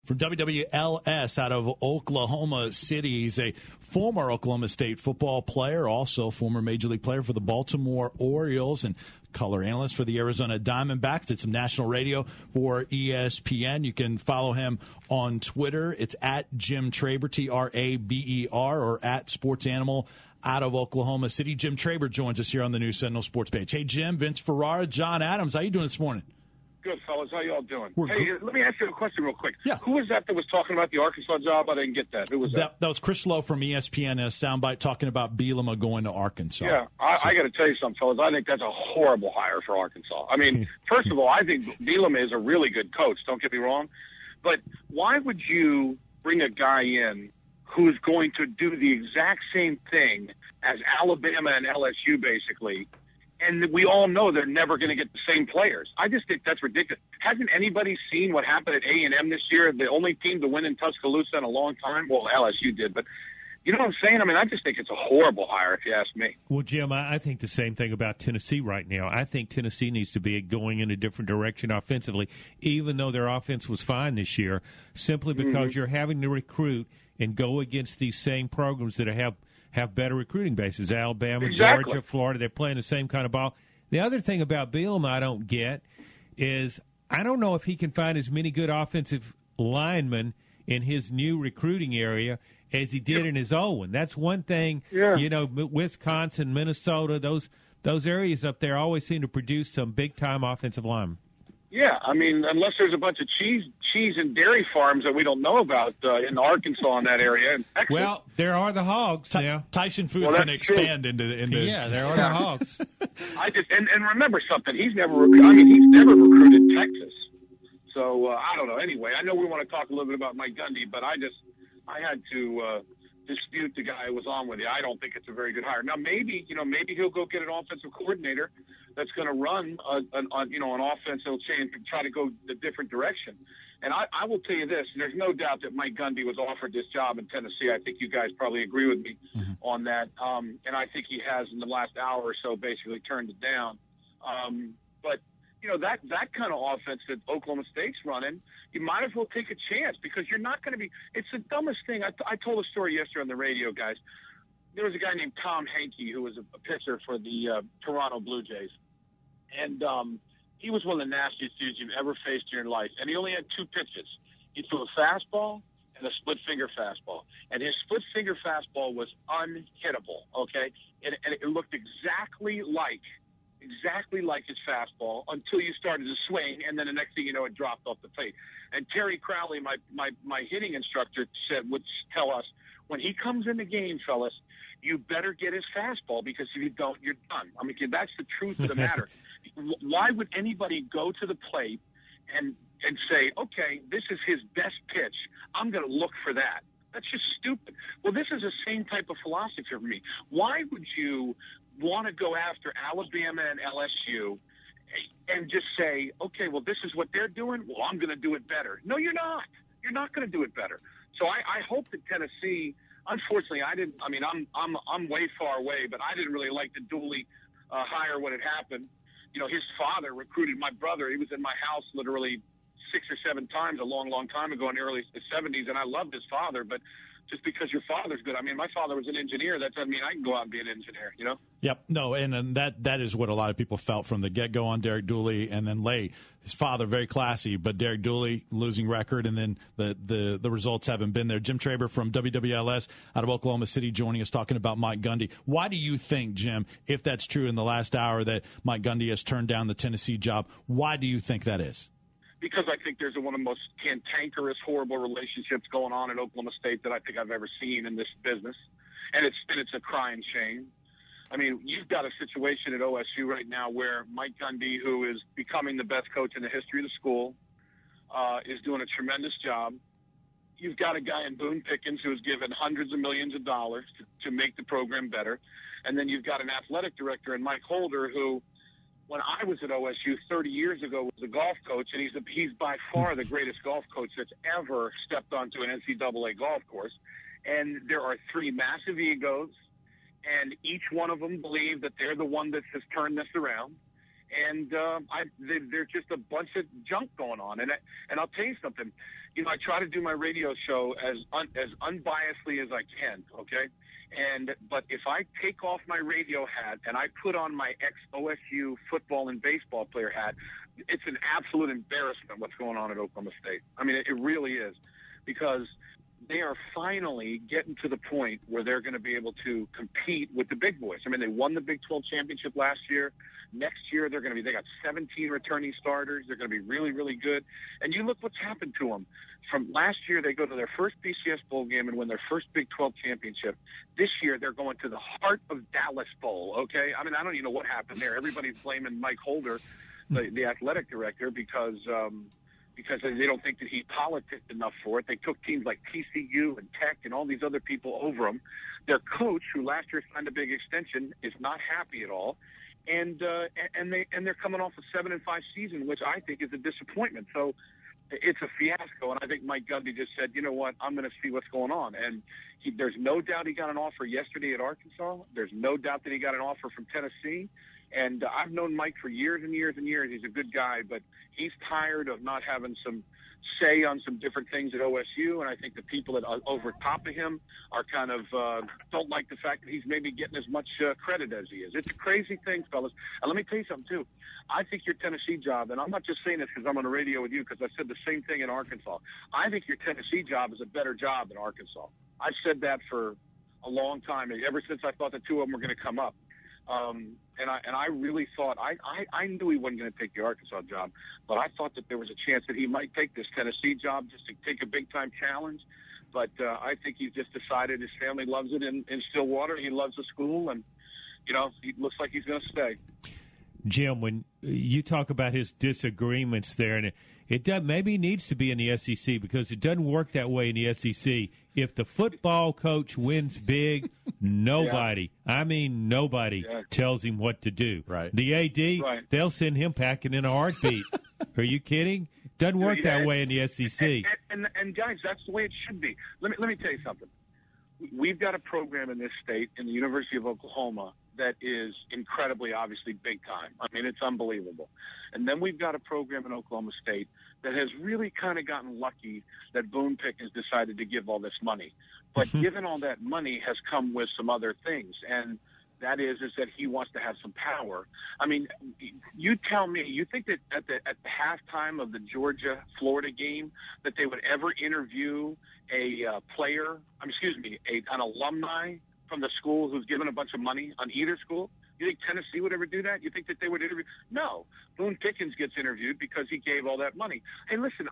from WWLS out of Oklahoma City. He's a former Oklahoma State football player, also former Major League player for the Baltimore Orioles, and color analyst for the Arizona Diamondbacks. Did some national radio for ESPN. You can follow him on Twitter. It's at Jim Traber, Traber, or at Sports Animal out of Oklahoma City. Jim Traber joins us here on the News Sentinel Sports page. Hey, Jim, Vince Ferrara, John Adams, how you doing this morning? Good, fellas. How you all doing? We're hey, good. Let me ask you a question real quick. Yeah. Who was that was talking about the Arkansas job? I didn't get that. Who was that? That was Chris Lowe from ESPN, a soundbite talking about Bielema going to Arkansas. Yeah, I got to tell you something, fellas. I think that's a horrible hire for Arkansas. I mean, first of all, I think Bielema is a really good coach. Don't get me wrong. But why would you bring a guy in who's going to do the exact same thing as Alabama and LSU, basically? And we all know they're never going to get the same players. I just think that's ridiculous. Hasn't anybody seen what happened at A&M this year? The only team to win in Tuscaloosa in a long time? Well, LSU did, but you know what I'm saying? I mean, I just think it's a horrible hire, if you ask me. Well, Jim, I think the same thing about Tennessee right now. I think Tennessee needs to be going in a different direction offensively, even though their offense was fine this year, simply because you're having to recruit and go against these same programs that have better recruiting bases. Alabama, exactly. Georgia, Florida, they're playing the same kind of ball. The other thing about Bielema I don't get is I don't know if he can find as many good offensive linemen in his new recruiting area as he did in his old one. That's one thing, you know, Wisconsin, Minnesota, those areas up there always seem to produce some big-time offensive linemen. Yeah, I mean, unless there's a bunch of cheese and dairy farms that we don't know about in Arkansas in that area. And well, there are the hogs now. Tyson Foods going to expand into yeah, there are the hogs. I just and remember something. He's never recruited Texas. So I don't know. Anyway, I know we want to talk a little bit about Mike Gundy, but I had to dispute the guy who was on with you. I don't think it's a very good hire. Now maybe he'll go get an offensive coordinator that's going to run an offense that'll change and try to go a different direction. And I will tell you this: there's no doubt that Mike Gundy was offered this job in Tennessee. I think you guys probably agree with me on that. And I think he has in the last hour or so basically turned it down. But you know, that kind of offense that Oklahoma State's running, you might as well take a chance because you're not going to be – it's the dumbest thing. I told a story yesterday on the radio, guys. There was a guy named Tom Hankey who was a pitcher for the Toronto Blue Jays. And he was one of the nastiest dudes you've ever faced in your life. And he only had two pitches. He threw a fastball and a split-finger fastball. And his split-finger fastball was unhittable, okay? And it looked exactly like his fastball until you started to swing, and then the next thing you know, it dropped off the plate. And Terry Crowley, my hitting instructor, would tell us, when he comes in the game, fellas, you better get his fastball because if you don't, you're done. I mean, that's the truth of the matter. Why would anybody go to the plate and say, okay, this is his best pitch, I'm going to look for that? That's just stupid. Well, this is the same type of philosophy for me. Why would you want to go after Alabama and LSU and just say, okay, well, this is what they're doing. Well, I'm going to do it better. No, you're not. You're not going to do it better. So I hope that Tennessee, unfortunately, I'm way far away, but I didn't really like the Dooley hire when it happened. You know, his father recruited my brother. He was in my house literally 6 or 7 times a long, long time ago in the early 70s, and I loved his father, but just because your father's good. I mean, my father was an engineer. That doesn't mean I can go out and be an engineer, you know? Yep. No, and that is what a lot of people felt from the get-go on Derek Dooley, and then late. His father, very classy, but Derek Dooley, losing record, and then the results haven't been there. Jim Traber from WWLS out of Oklahoma City joining us, talking about Mike Gundy. Why do you think, Jim, if that's true in the last hour, that Mike Gundy has turned down the Tennessee job, why do you think that is? Because I think there's one of the most cantankerous, horrible relationships going on in Oklahoma State that I think I've ever seen in this business, and it's a crying shame. I mean, you've got a situation at OSU right now where Mike Gundy, who is becoming the best coach in the history of the school, is doing a tremendous job. You've got a guy in Boone Pickens who is given hundreds of millions of dollars to make the program better, and then you've got an athletic director in Mike Holder who, when I was at OSU 30 years ago, was a golf coach, and he's by far the greatest golf coach that's ever stepped onto an NCAA golf course. And there are 3 massive egos, and each one of them believe that they're the one that has turned this around. And there's just a bunch of junk going on. And I'll tell you something. You know, I try to do my radio show as unbiasedly as I can, okay? But if I take off my radio hat and I put on my ex-OSU football and baseball player hat, it's an absolute embarrassment what's going on at Oklahoma State. I mean, it really is, because they are finally getting to the point where they're going to be able to compete with the big boys. I mean, they won the Big 12 championship last year. Next year, they got 17 returning starters. They're going to be really, really good. And you look what's happened to them. From last year, they go to their first BCS bowl game and win their first Big 12 championship. This year, they're going to the Heart of Dallas Bowl, okay? I mean, I don't even know what happened there. Everybody's blaming Mike Holder, the athletic director, because they don't think that he politicked enough for it. They took teams like TCU and Tech and all these other people over him. Their coach, who last year signed a big extension, is not happy at all. And they're coming off a 7-5 season, which I think is a disappointment. So it's a fiasco. And I think Mike Gundy just said, you know what, I'm going to see what's going on. And there's no doubt he got an offer yesterday at Arkansas. There's no doubt that he got an offer from Tennessee. And I've known Mike for years and years and years. He's a good guy, but he's tired of not having some say on some different things at OSU. And I think the people that are over top of him are kind of don't like the fact that he's maybe getting as much credit as he is. It's a crazy thing, fellas. And let me tell you something, too. I think your Tennessee job, and I'm not just saying this because I'm on the radio with you, because I said the same thing in Arkansas. I think your Tennessee job is a better job than Arkansas. I've said that for a long time, ever since I thought the two of them were going to come up. And I really thought, I knew he wasn't going to take the Arkansas job, but I thought that there was a chance that he might take this Tennessee job just to take a big-time challenge. But I think he's just decided his family loves it in Stillwater. He loves the school, and, you know, he looks like he's going to stay. Jim, when you talk about his disagreements there, and it does, maybe needs to be in the SEC, because it doesn't work that way in the SEC. If the football coach wins big, nobody, tells him what to do. Right. The AD, they'll send him packing in a heartbeat. Are you kidding? Doesn't work that way in the SEC. And guys, that's the way it should be. Let me tell you something. We've got a program in this state, in the University of Oklahoma, that is incredibly, obviously, big time. I mean, it's unbelievable. And then we've got a program in Oklahoma State that has really kind of gotten lucky that Boone Pickens decided to give all this money. But given all that money has come with some other things, and that is that he wants to have some power. I mean, you tell me, you think that at the halftime of the Georgia-Florida game that they would ever interview an alumni from the school who's given a bunch of money on either school? You think Tennessee would ever do that? You think that they would interview? No. Boone Pickens gets interviewed because he gave all that money. Hey, listen,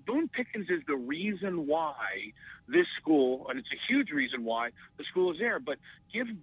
Boone Pickens is the reason why this school, and it's a huge reason why the school is there, but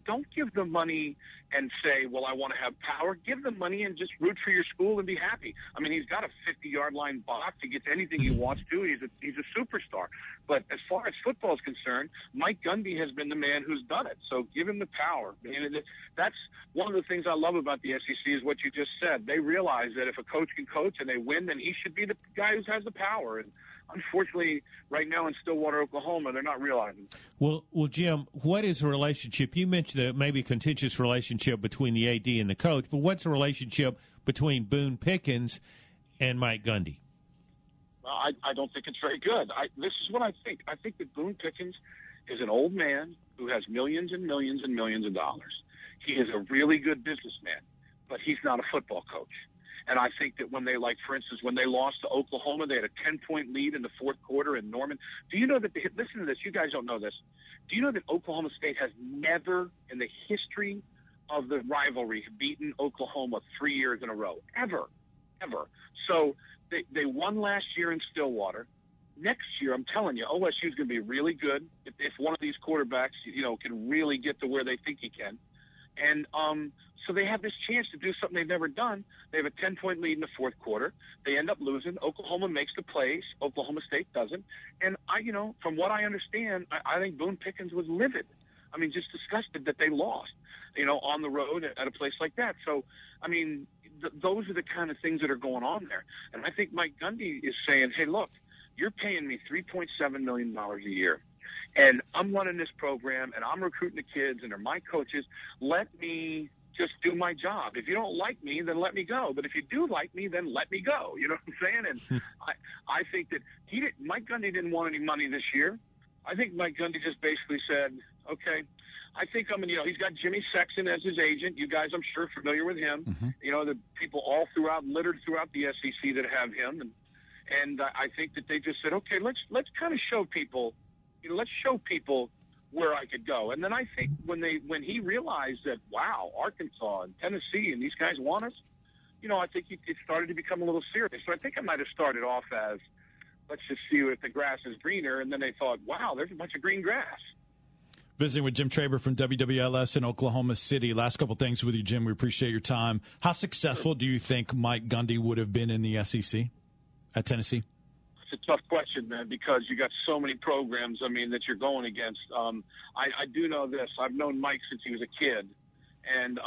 don't give the money and say, well, I want to have power. Give the money and just root for your school and be happy. I mean, he's got a 50-yard line box. He gets anything he wants to. He's a superstar. But as far as football is concerned, Mike Gundy has been the man who's done it. So give him the power. And that's one of the things I love about the SEC is what you just said. They realize that if a coach can coach and they win, then he should be the guy who has the power. And unfortunately, right now in Stillwater, Oklahoma, they're not realizing it. Well, Jim, what is the relationship? You mentioned that maybe a contentious relationship between the AD and the coach, but what's the relationship between Boone Pickens and Mike Gundy? I don't think it's very good. This is what I think. I think that Boone Pickens is an old man who has millions and millions and millions of dollars. He is a really good businessman, but he's not a football coach. And I think that for instance, when they lost to Oklahoma, they had a 10-point lead in the fourth quarter in Norman. Do you know that, listen to this, you guys don't know this. Do you know that Oklahoma State has never in the history of the rivalry beaten Oklahoma 3 years in a row? Ever. So they won last year in Stillwater. Next year, I'm telling you, OSU is going to be really good if one of these quarterbacks, can really get to where they think he can. And so they have this chance to do something they've never done. They have a 10-point lead in the fourth quarter. They end up losing. Oklahoma makes the plays. Oklahoma State doesn't. And from what I understand, I think Boone Pickens was livid. I mean, just disgusted that they lost, on the road at a place like that. So, I mean, those are the kind of things that are going on there. And I think Mike Gundy is saying, hey, look, you're paying me $3.7 million a year. And I'm running this program, and I'm recruiting the kids, and they're my coaches. Let me just do my job. If you don't like me, then let me go. But if you do like me, then let me go. You know what I'm saying? And I think that Mike Gundy didn't want any money this year. I think Mike Gundy just basically said, okay, I think he's got Jimmy Sexton as his agent. You guys, I'm sure, are familiar with him. Mm-hmm. You know, the people all littered throughout the SEC that have him. And I think that they just said, okay, let's kind of show people, let's show people where I could go. And then I think when he realized that, wow, Arkansas and Tennessee and these guys want us, I think it started to become a little serious. So I think I might have started off as, let's just see if the grass is greener. And then they thought, wow, there's a bunch of green grass. Visiting with Jim Traber from WWLS in Oklahoma City. Last couple things with you, Jim. We appreciate your time. How successful do you think Mike Gundy would have been in the SEC at Tennessee? It's a tough question, man, because you got so many programs, that you're going against. I do know this. I've known Mike since he was a kid, and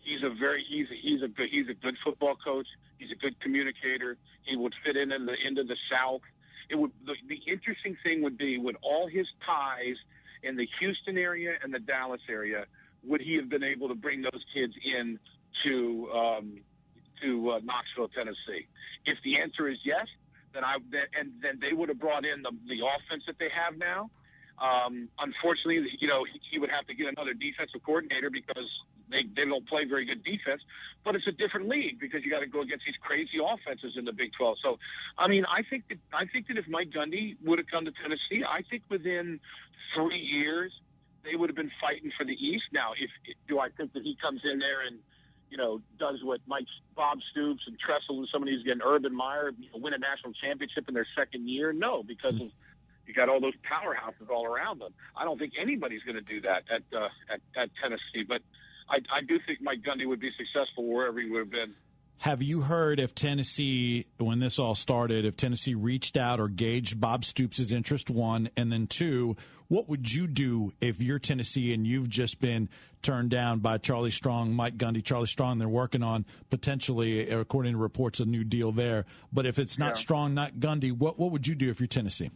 he's a good football coach. He's a good communicator. He would fit into the South. The interesting thing would be, with all his ties in the Houston area and the Dallas area, would he have been able to bring those kids in to Knoxville, Tennessee? If the answer is yes, then they would have brought in the offense that they have now. Unfortunately, he would have to get another defensive coordinator because they don't play very good defense. But it's a different league because you got to go against these crazy offenses in the Big 12. So, I think that if Mike Gundy would have come to Tennessee, I think within 3 years they would have been fighting for the East. Now, do I think that he comes in there and does what Bob Stoops and Tressel and some of these, again, Urban Meyer, win a national championship in their second year? No, because you got all those powerhouses all around them. I don't think anybody's going to do that at Tennessee. But I do think Mike Gundy would be successful wherever he would have been. Have you heard if Tennessee, when this all started, if Tennessee reached out or gauged Bob Stoops' interest, one, and then two, what would you do if you're Tennessee and you've just been turned down by Charlie Strong, Mike Gundy, Charlie Strong? They're working on potentially, according to reports, a new deal there. But if it's not Strong, not Gundy, what would you do if you're Tennessee?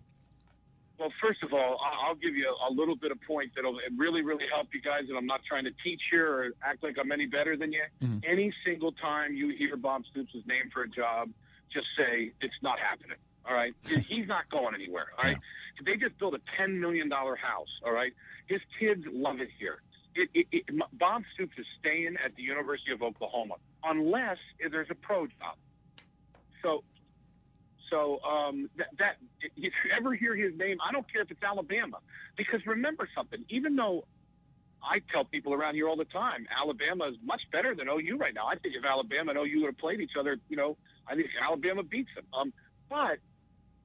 Well, first of all, I'll give you a little bit of point that'll really, really help you guys, and I'm not trying to teach you or act like I'm any better than you. Mm-hmm. Any single time you hear Bob Stoops' name for a job, just say it's not happening, all right? He's not going anywhere, all right? Yeah. They just built a $10 million house, all right? His kids love it here. Bob Stoops is staying at the University of Oklahoma unless there's a pro job. So that if you ever hear his name, I don't care if it's Alabama, because remember something. Even though I tell people around here all the time, Alabama is much better than OU right now. I think if Alabama and OU would have played each other, I think Alabama beats them. But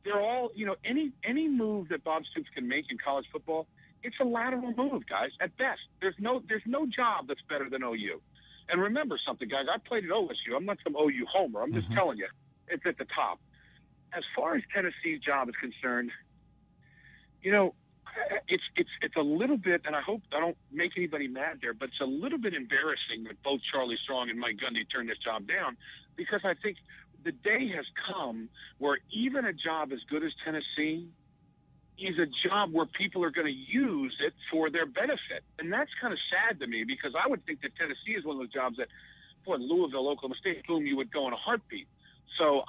they're all, any move that Bob Stoops can make in college football, it's a lateral move, guys. At best, there's no job that's better than OU. And remember something, guys. I played at OSU. I'm not some OU homer. I'm just telling you, it's at the top. As far as Tennessee's job is concerned, it's a little bit, and I hope I don't make anybody mad there, but it's a little bit embarrassing that both Charlie Strong and Mike Gundy turned this job down, because I think the day has come where even a job as good as Tennessee is a job where people are going to use it for their benefit. And that's kind of sad to me, because I would think that Tennessee is one of those jobs that, boy, Louisville, Oklahoma State, boom, you would go in a heartbeat. So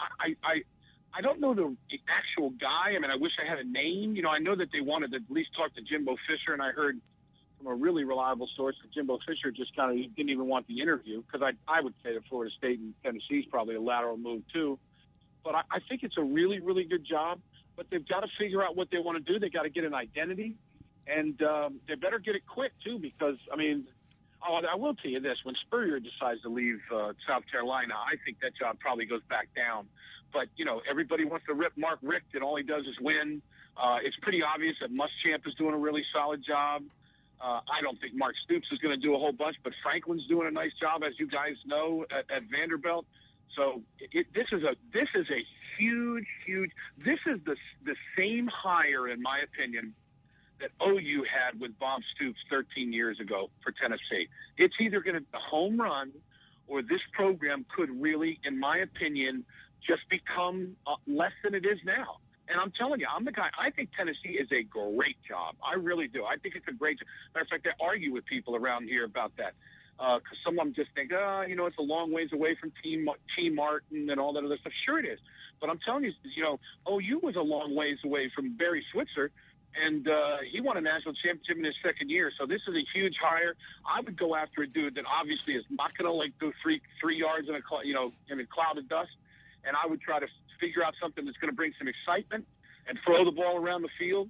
I don't know the actual guy. I mean, I wish I had a name. I know that they wanted to at least talk to Jimbo Fisher, and I heard from a really reliable source that Jimbo Fisher just kind of didn't even want the interview, because I would say that Florida State and Tennessee is probably a lateral move too. But I think it's a really, really good job, but they've got to figure out what they want to do. They got to get an identity, and they better get it quick too, because, I will tell you this. When Spurrier decides to leave South Carolina, I think that job probably goes back down. But, everybody wants to rip Mark Richt, and all he does is win. It's pretty obvious that Muschamp is doing a really solid job. I don't think Mark Stoops is going to do a whole bunch, but Franklin's doing a nice job, as you guys know, at Vanderbilt. So this is a huge, this is the same hire, in my opinion, that OU had with Bob Stoops 13 years ago for Tennessee. It's either going to be a home run, or this program could really, in my opinion, just become less than it is now. And I'm telling you, I'm the guy. I think Tennessee is a great job. I really do. I think it's a great job. Matter of fact, I argue with people around here about that. because some of them just think, it's a long ways away from Team Martin and all that other stuff. Sure it is. But I'm telling you, OU was a long ways away from Barry Switzer, and he won a national championship in his second year. So this is a huge hire. I would go after a dude that obviously is not going to go three yards in a cloud of dust, and I would try to figure out something that's going to bring some excitement and throw the ball around the field.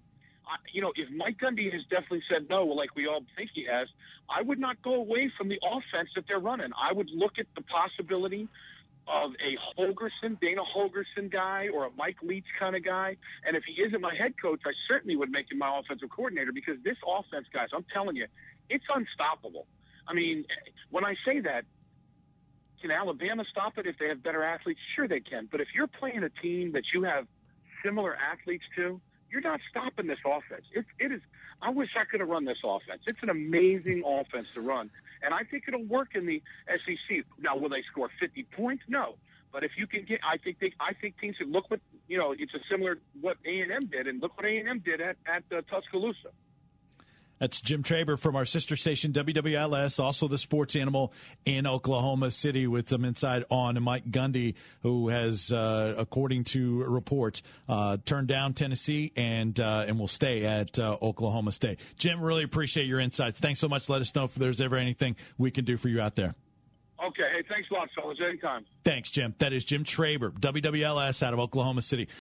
If Mike Gundy has definitely said no, like we all think he has, I would not go away from the offense that they're running. I would look at the possibility of a Dana Holgerson guy, or a Mike Leach kind of guy. And if he isn't my head coach, I certainly would make him my offensive coordinator, because this offense, guys, I'm telling you, it's unstoppable. I mean, when I say that, can Alabama stop it if they have better athletes? Sure they can. But if you're playing a team that you have similar athletes to, you're not stopping this offense. It is. I wish I could have run this offense. It's an amazing offense to run, and I think it'll work in the SEC. Now, will they score 50 points? No, but if you can get, I think teams should look what it's a similar what A&M did, and look what A&M did at Tuscaloosa. That's Jim Traber from our sister station, WWLS, also the sports animal in Oklahoma City, with some insight on Mike Gundy, who has, according to reports, turned down Tennessee and will stay at Oklahoma State. Jim, really appreciate your insights. Thanks so much. Let us know if there's ever anything we can do for you out there. Okay. Hey, thanks a lot, fellas. Anytime. Thanks, Jim. That is Jim Traber, WWLS out of Oklahoma City.